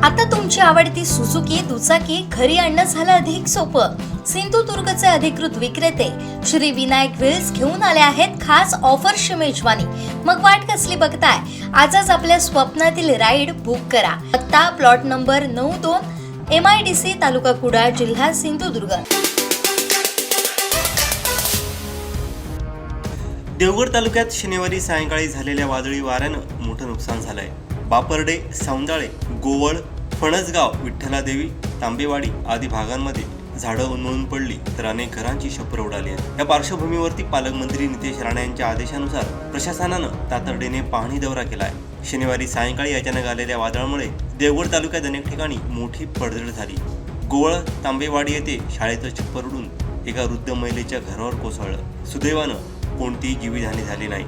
आता तुमची आवडती सुझुकी दुचाकी घरी आणणं झालं अधिक सोपं। सिंधुदुर्गचे अधिकृत विक्रेते श्री विनायक व्हील्स घेऊन आले आहेत खास ऑफरची मेजवानी। मग वाट कसली बघताय, आजच आपल्या स्वप्नातील राईड बुक करा। पत्ता प्लॉट नंबर 92 MIDC तालुका कुडाळ जिल्हा सिंधुदुर्ग। देवगड तालुक्यात शनिवारी सायंकाळी झालेल्या वादळी वाऱ्यानं मोठं नुकसान झालंय। बापर्डे, सौंदाळे, गोवळ, फणसगाव, विठ्ठलादेवी, तांबेवाडी आदी भागांमध्ये झाडं उन्मळून पडली तर अनेक घरांची छप्पर उडाली आहेत। या पार्श्वभूमीवरती पालकमंत्री नितेश राणे यांच्या आदेशानुसार प्रशासनानं तातडीने पाहणी दौरा केलाय। शनिवारी सायंकाळी अचानक आलेल्या वादळामुळे देवगड तालुक्यात अनेक ठिकाणी मोठी पडझड झाली। गोवळ, तांबेवाडी येथे शाळेचं छप्पर उडून एका वृद्ध महिलेच्या घरावर कोसळलं। सुदैवानं कोणतीही जीवितहानी झाली नाही।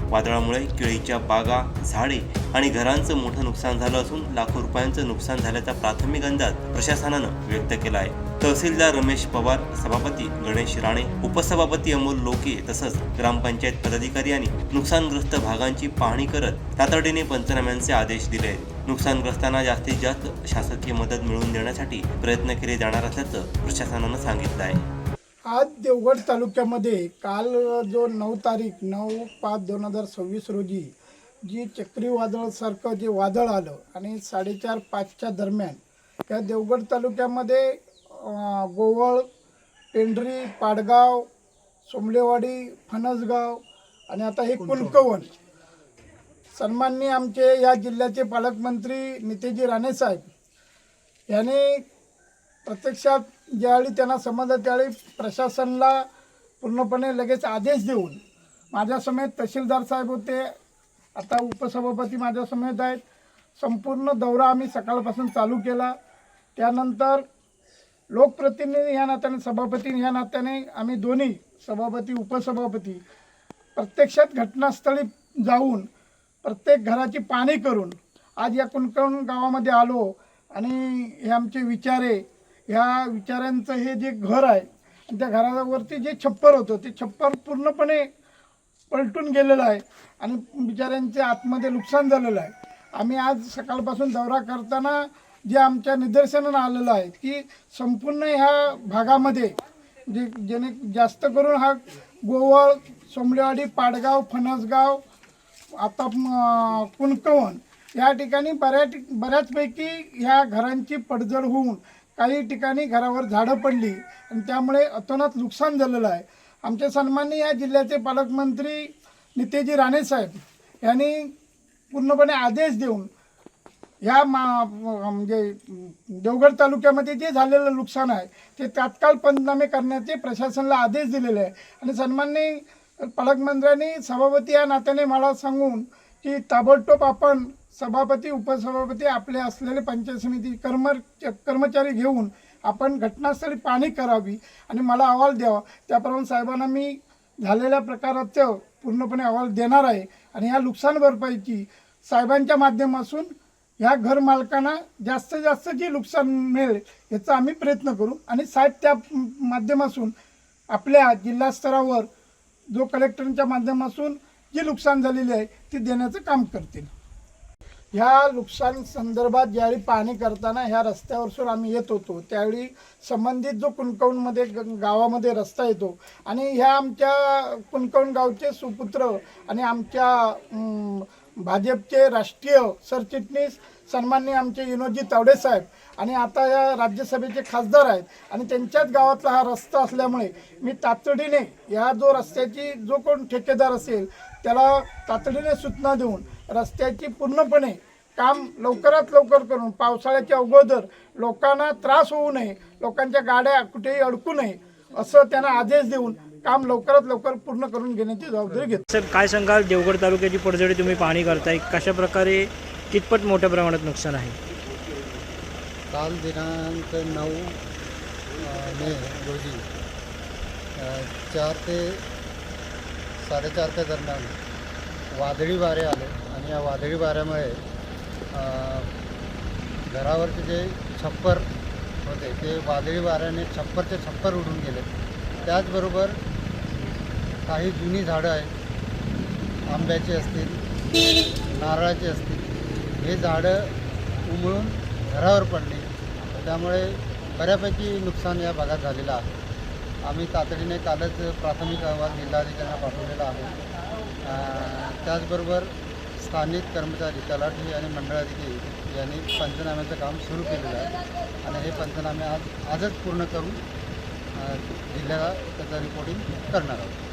वादळामुळे केळीच्या बागा, झाडे आणि घरांचं मोठं नुकसान झालं असून लाखो रुपयांचं नुकसान झाल्याचा प्राथमिक अंदाज प्रशासनानं व्यक्त केला आहे। तहसीलदार रमेश पवार, सभापती गणेश राणे, उपसभापती अमोल लोके तसंच ग्रामपंचायत पदाधिकारी यांनी नुकसानग्रस्त भागांची पाहणी करत तातडीने पंचनाम्यांचे आदेश दिले आहेत। नुकसानग्रस्तांना जास्तीत जास्त शासकीय मदत मिळवून देण्यासाठी प्रयत्न केले जाणार असल्याचं प्रशासनानं सांगितलं आहे। आज देवगड तालुक्यामध्ये काल जो 9 तारीख 9/5/2026 रोजी जी चक्रीवादळासारखं जे वादळ आलं आणि 4:30-5च्या दरम्यान या देवगड तालुक्यामध्ये गोवळ, पेंढरी, पाडगाव, सोमलेवाडी, फणसगाव आणि आता हे कुणकवण सन्माननीय आमचे या जिल्ह्याचे पालकमंत्री नितेशजी राणे साहेब यांनी प्रत्यक्षात ज्यावेळी त्यांना समजलं त्यावेळी प्रशासनाला पूर्णपणे लगेच आदेश देऊन माझ्यासमेत तहसीलदार साहेब होते, आता उपसभापती माझ्यासमेत आहेत, संपूर्ण दौरा आम्ही सकाळपासून चालू केला। त्यानंतर लोकप्रतिनिधी या नात्याने, सभापती या नात्याने आम्ही दोन्ही सभापती उपसभापती प्रत्यक्षात घटनास्थळी जाऊन प्रत्येक घराची पाहणी करून आज या कुणकवण गावामध्ये आलो आणि हे आमचे विचारे, ह्या विचारांचं हे जे घर आहे आणि त्या घरावरती जे छप्पर होतं ते छप्पर पूर्णपणे पलटून गेलेलं आहे आणि बिचाऱ्यांचे आतमध्ये नुकसान झालेलं आहे। आम्ही आज सकाळपासून दौरा करताना जे आमच्या निदर्शनानं आलेलं आहे की संपूर्ण ह्या भागामध्ये जेणे जास्त करून हा गोवळ, सोमलेवाडी, पाडगाव, फणसगाव, आता कुणकवण या ठिकाणी बऱ्याचपैकी ह्या घरांची पडझड होऊन काही ठिकाणी घरावर झाडं पडली आणि त्यामुळे अतोनात नुकसान झालेलं आहे। आमचे सन्माननीय या जिल्ह्याचे पालकमंत्री नितेशजी राणे साहेब यांनी पूर्णपणे आदेश देऊन ह्या म्हणजे देवगड तालुक्यामध्ये जे झालेलं नुकसान आहे ते तात्काळ पंचनामे करण्याचे प्रशासनाला आदेश दिलेले आहे आणि सन्माननीय पालकमंत्र्यांनी सभापती या नात्याने मला सांगून की ताबडतोब आपण सभापती उपसभापती आपले असलेले पंचायत समिती कर्मचारी घेऊन आपण घटनास्थळी पाहणी करावी आणि मला अहवाल द्यावा। त्याप्रमाणे साहेबांना मी झालेल्या प्रकाराचं पूर्णपणे अहवाल देणार आहे आणि ह्या नुकसान भरपाईची साहेबांच्या माध्यमातून ह्या घर मालकांना जास्तीत जास्त जे नुकसान मिळेल याचा आम्ही प्रयत्न करू आणि साहेब त्या माध्यमातून आपल्या जिल्हा स्तरावर जो कलेक्टरच्या माध्यमातून जे नुकसान झालेले आहे ते देण्याचं काम करतील। ह्या नुकसान संदर्भात ज्यावेळी पाहणी करताना ह्या रस्त्यावरसून आम्ही येत होतो त्यावेळी संबंधित जो कुणकवणमध्ये गावामध्ये रस्ता येतो आणि ह्या आमच्या कुणकवण गावचे सुपुत्र आणि आमच्या भाजपचे राष्ट्रीय सरचिटणीस सन्माननीय आमचे विनोदजी तावडे साहेब आणि आता या राज्यसभेचे खासदार आहेत आणि त्यांच्याच गावातला हा रस्ता असल्यामुळे मी तातडीने ह्या जो रस्त्याची जो कोण ठेकेदार असेल त्याला तातडीने सूचना देऊन रस्त्याची पूर्णपणे काम लवकरात लवकर करून पावसाळ्याच्या अगोदर लोकांना त्रास होऊ नये, लोकांच्या गाड्या कुठेही अडकू नये असं त्यांना आदेश देऊन काम लवकरात लवकर पूर्ण करून घेण्याची जबाबदारी घेतो. सर काय सांगाल, देवगड तालुक्याची पडझडी तुम्ही पाहणी करताय, कशा प्रकारे कितपत मोठ्या प्रमाणात नुकसान आहे? काल दिनांक 9 मे रोजी 4 ते 4:30 दरम्यान वादळी वारे आले आणि या वादळी वाऱ्यामुळे घरावरचे जे छप्पर होते ते वादळी वाऱ्याने छप्परचे छप्पर उडून गेले. त्याचबरोबर काही जुनी झाडं आहेत, आंब्याची असतील, नारळाची असतील, हे झाडं उमळून घरावर पडली. त्यामुळे बऱ्यापैकी नुकसान या भागात झालेलं आहे. आम्ही तातडीने कालच प्राथमिक अहवाल जिल्हाधिकाऱ्यांना पाठवलेला आहे. त्याचबरोबर स्थानिक कर्मचारी, तलाठी आणि मंडळाधिकारी यांनी पंचनाम्याचं काम सुरू केलेलं आहे आणि हे पंचनामे आजच पूर्ण करून जिल्ह्याला त्याचं रिपोर्टिंग करणार आहोत.